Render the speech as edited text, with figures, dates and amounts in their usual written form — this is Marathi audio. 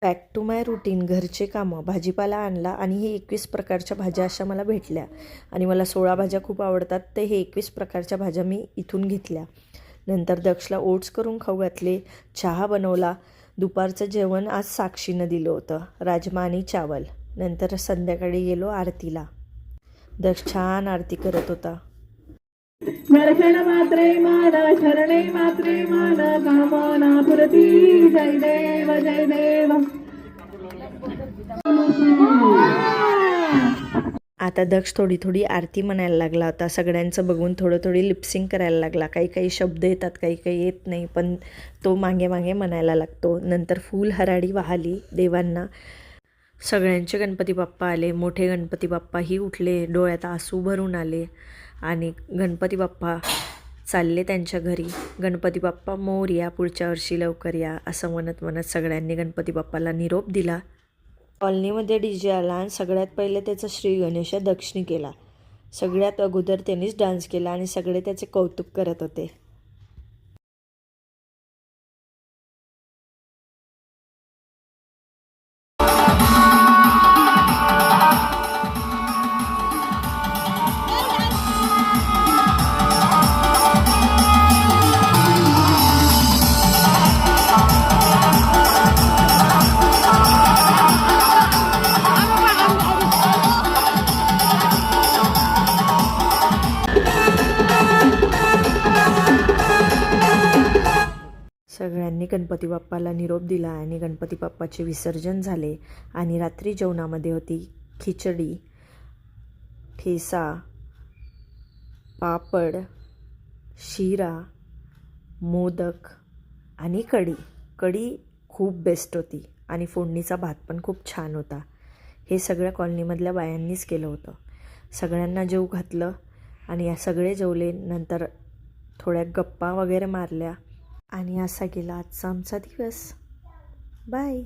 Back to my routine. घरचे कामं. भाजीपाला आणला आणि हे 21 प्रकारच्या भाज्या अशा मला भेटल्या आणि मला 16 भाज्या खूप आवडतात, तर हे 21 प्रकारच्या भाज्या मी इथून घेतल्या. नंतर दक्षला ओट्स करून खाऊ घातले, चहा बनवला. दुपारचं जेवण आज साक्षीनं दिलं होतं, राजमा आणि चावल. नंतर संध्याकाळी गेलो आरतीला. दक्ष छान आरती करत होता. दर्शन मात्रे मान शरणे मात्रे मान कामना पुरती जय देव जय देव. आता दक्ष थोडी थोडी आरती म्हणायला लागला होता. सगळ्यांचं बघून थोडी लिपसिंग करायला लागला. काही काही शब्द येतात, काही काही येत नाही, पण तो मागे मागे म्हणायला लागतो. नंतर फुल हराळी वाहली देवांना. सगळ्यांचे गणपती बाप्पा आले. मोठे गणपती बाप्पाही उठले, डोळ्यात आसू भरून आले आणि गणपती बाप्पा चालले त्यांच्या घरी. गणपती बाप्पा मोरया, पुढच्या वर्षी लवकर या, असं म्हणत म्हणत सगळ्यांनी गणपती बाप्पाला निरोप दिला. कॉलनीमध्ये DJ आला आणि सगळ्यात पहिले त्याचा श्री गणेश दक्षिणी केला. सगळ्यात अगोदर त्यांनीच डान्स केला आणि सगळे त्याचे कौतुक करत होते. सगळ्यांनी गणपती बाप्पाला निरोप दिला आणि गणपती बाप्पाचे विसर्जन झाले. आणि रात्री जेवणामध्ये होती खिचडी, ठेचा, पापड, शिरा, मोदक आणि कढी. कढी खूप बेस्ट होती आणि फोडणीचा भात पण खूप छान होता. हे सगळ्या कॉलनीमधल्या बायांनीच केलं होतं. सगळ्यांना जेवू घातलं आणि या सगळे जेवले. नंतर थोड्या गप्पा वगैरे मारल्या आणि असा गेला आजचा आमचा दिवस. बाय.